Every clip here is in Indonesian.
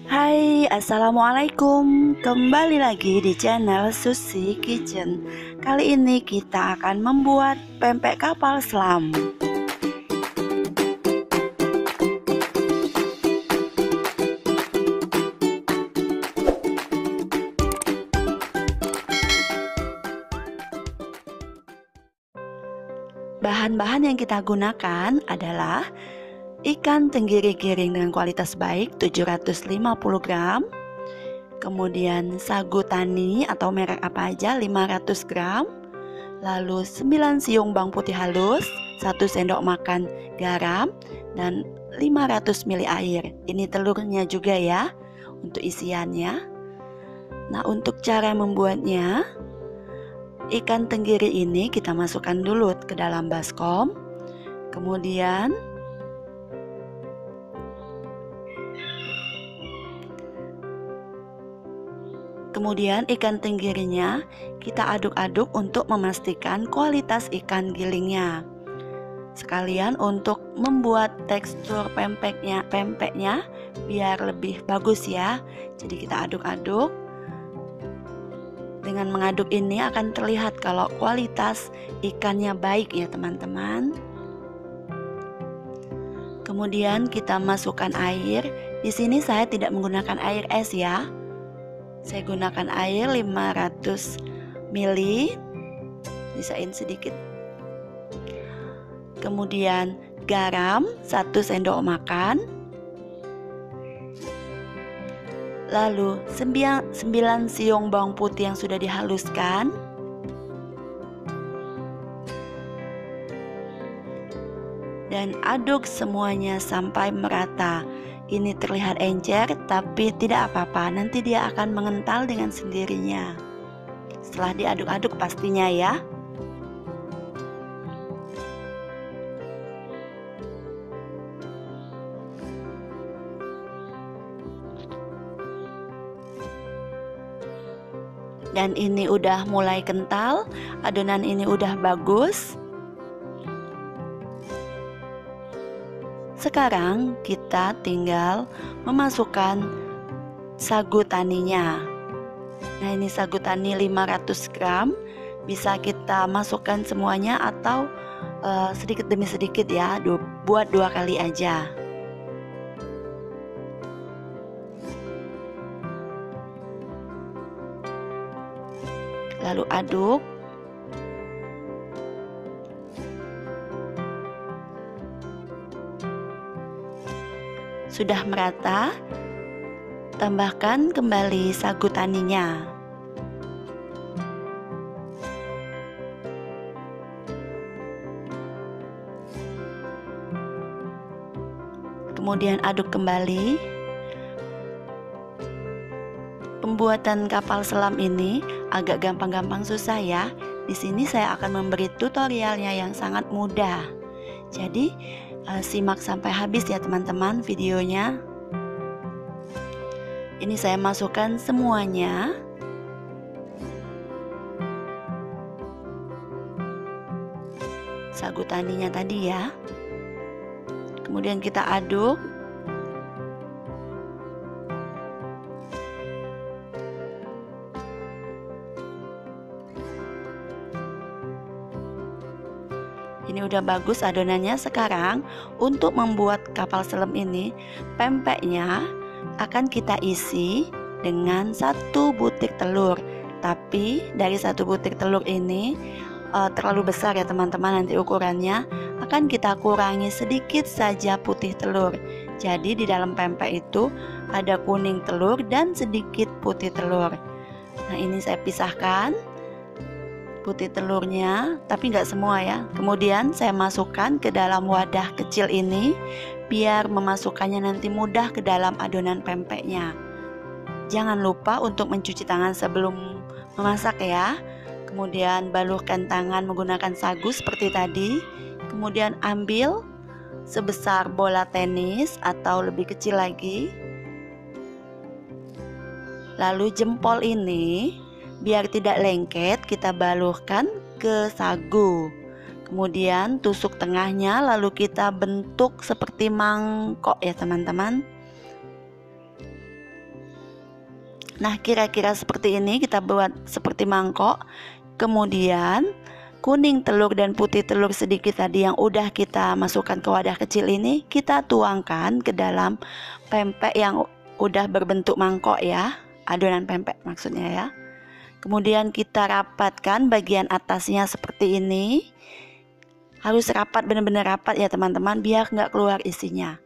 Hai, assalamualaikum. Kembali lagi di channel Susi Kitchen. Kali ini kita akan membuat pempek kapal selam. Bahan-bahan yang kita gunakan adalah ikan tenggiri giring dengan kualitas baik 750 gram. Kemudian sagu tani atau merek apa aja 500 gram. Lalu 9 siung bawang putih halus, 1 sendok makan garam, dan 500 ml air. Ini telurnya juga ya untuk isiannya. Nah, untuk cara membuatnya, ikan tenggiri ini kita masukkan dulu ke dalam baskom. Kemudian ikan tenggirinya kita aduk-aduk untuk memastikan kualitas ikan gilingnya. Sekalian untuk membuat tekstur pempeknya biar lebih bagus ya. Jadi kita aduk-aduk. Dengan mengaduk ini akan terlihat kalau kualitas ikannya baik ya teman-teman. Kemudian kita masukkan air. Di sini saya tidak menggunakan air es ya. Saya gunakan air 500 ml, sisain sedikit. Kemudian garam 1 sendok makan. Lalu 9 siung bawang putih yang sudah dihaluskan. Dan aduk semuanya sampai merata. Ini terlihat encer, tapi tidak apa-apa, nanti dia akan mengental dengan sendirinya setelah diaduk-aduk pastinya ya. Dan ini udah mulai kental, adonan ini udah bagus. Sekarang kita tinggal memasukkan sagu taninya. Nah, ini sagu tani 500 gram. Bisa kita masukkan semuanya atau sedikit demi sedikit ya, buat 2 kali aja. Lalu aduk. Sudah merata, tambahkan kembali sagu taninya. Kemudian aduk kembali. Pembuatan kapal selam ini agak gampang-gampang susah ya. Di sini saya akan memberi tutorialnya yang sangat mudah. Jadi simak sampai habis ya teman-teman videonya. Ini saya masukkan semuanya. Sagu taninya tadi ya. Kemudian kita aduk. Ini udah bagus adonannya. Sekarang untuk membuat kapal selam ini, pempeknya akan kita isi dengan 1 butir telur. Tapi dari 1 butir telur ini terlalu besar ya teman-teman, nanti ukurannya akan kita kurangi sedikit saja putih telur. Jadi di dalam pempek itu ada kuning telur dan sedikit putih telur. Nah, ini saya pisahkan putih telurnya, tapi nggak semua ya. Kemudian saya masukkan ke dalam wadah kecil ini biar memasukkannya nanti mudah ke dalam adonan pempeknya. Jangan lupa untuk mencuci tangan sebelum memasak ya. Kemudian balurkan tangan menggunakan sagu seperti tadi. Kemudian ambil sebesar bola tenis atau lebih kecil lagi. Lalu jempol ini biar tidak lengket kita balurkan ke sagu. Kemudian tusuk tengahnya, lalu kita bentuk seperti mangkok ya teman-teman. Nah, kira-kira seperti ini kita buat seperti mangkok. Kemudian kuning telur dan putih telur sedikit tadi yang udah kita masukkan ke wadah kecil ini, kita tuangkan ke dalam pempek yang udah berbentuk mangkok ya. Adonan pempek maksudnya ya. Kemudian kita rapatkan bagian atasnya seperti ini. Harus rapat, benar-benar rapat ya teman-teman, biar nggak keluar isinya.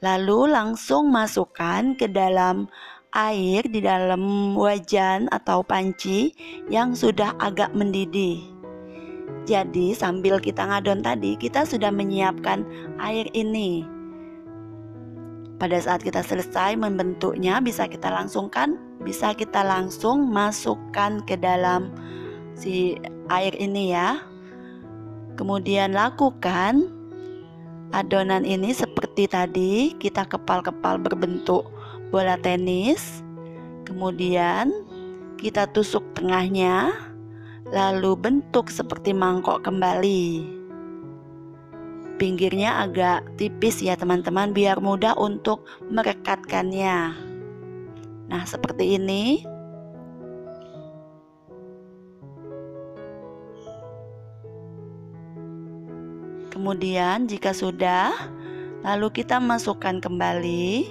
Lalu langsung masukkan ke dalam air di dalam wajan atau panci yang sudah agak mendidih. Jadi sambil kita ngadon tadi, kita sudah menyiapkan air ini. Pada saat kita selesai membentuknya, bisa kita langsung masukkan ke dalam si air ini ya. Kemudian lakukan adonan ini seperti tadi, kita kepal-kepal berbentuk bola tenis. Kemudian kita tusuk tengahnya, lalu bentuk seperti mangkok kembali. Pinggirnya agak tipis ya teman-teman, biar mudah untuk merekatkannya. Nah, seperti ini. Kemudian jika sudah, lalu kita masukkan kembali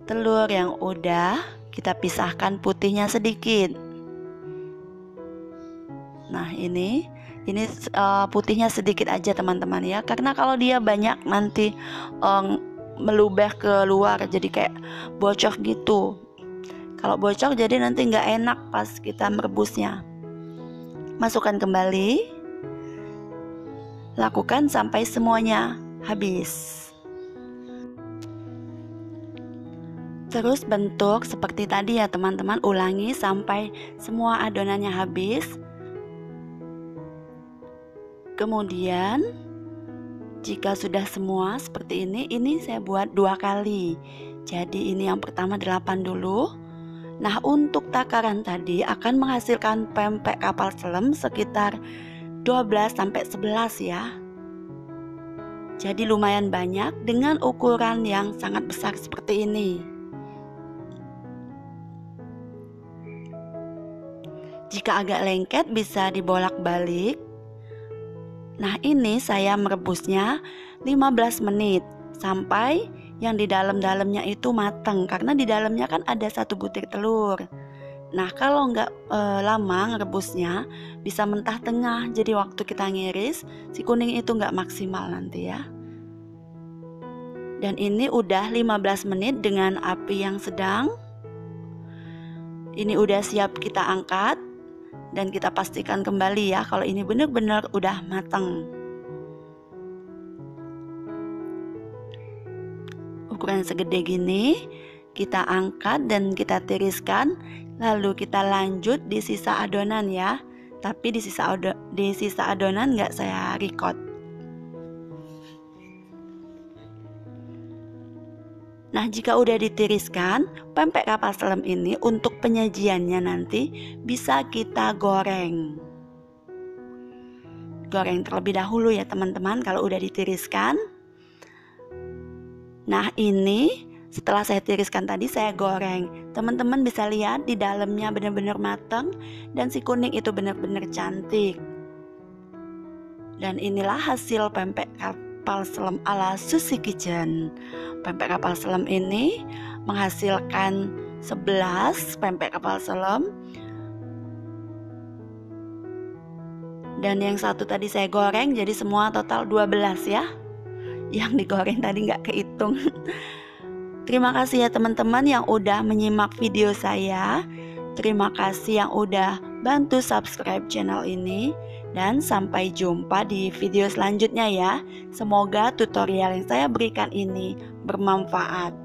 telur yang udah kita pisahkan putihnya sedikit. Nah, ini putihnya sedikit aja teman-teman ya, karena kalau dia banyak nanti meluber keluar jadi kayak bocor gitu. Kalau bocor jadi nanti nggak enak pas kita merebusnya. Masukkan kembali, lakukan sampai semuanya habis. Terus bentuk seperti tadi ya teman-teman, ulangi sampai semua adonannya habis. Kemudian jika sudah semua seperti ini saya buat 2 kali. Jadi ini yang pertama 8 dulu. Nah, untuk takaran tadi akan menghasilkan pempek kapal selam sekitar 12-11 ya. Jadi lumayan banyak dengan ukuran yang sangat besar seperti ini. Jika agak lengket bisa dibolak-balik. Nah, ini saya merebusnya 15 menit sampai yang di dalam-dalamnya itu matang, karena di dalamnya kan ada 1 butir telur. Nah, kalau nggak lama ngerebusnya bisa mentah tengah, jadi waktu kita ngiris si kuning itu nggak maksimal nanti ya. Dan ini udah 15 menit dengan api yang sedang. Ini udah siap kita angkat dan kita pastikan kembali ya kalau ini benar-benar udah matang. Ukuran segede gini kita angkat dan kita tiriskan, lalu kita lanjut di sisa adonan ya. Tapi di sisa adonan nggak saya record. Nah, jika udah ditiriskan, pempek kapal selam ini untuk penyajiannya nanti bisa kita goreng. Goreng terlebih dahulu ya teman-teman kalau udah ditiriskan. Nah, ini setelah saya tiriskan tadi saya goreng. Teman-teman bisa lihat di dalamnya benar-benar matang dan si kuning itu benar-benar cantik. Dan inilah hasil pempek kapal selam ala Susi Kitchen. Pempek kapal selam ini menghasilkan 11 pempek kapal selam. Dan yang satu tadi saya goreng, jadi semua total 12 ya. Yang digoreng tadi nggak kehitung. Terima kasih ya teman-teman yang udah menyimak video saya. Terima kasih yang udah bantu subscribe channel ini. Dan sampai jumpa di video selanjutnya ya. Semoga tutorial yang saya berikan ini bermanfaat.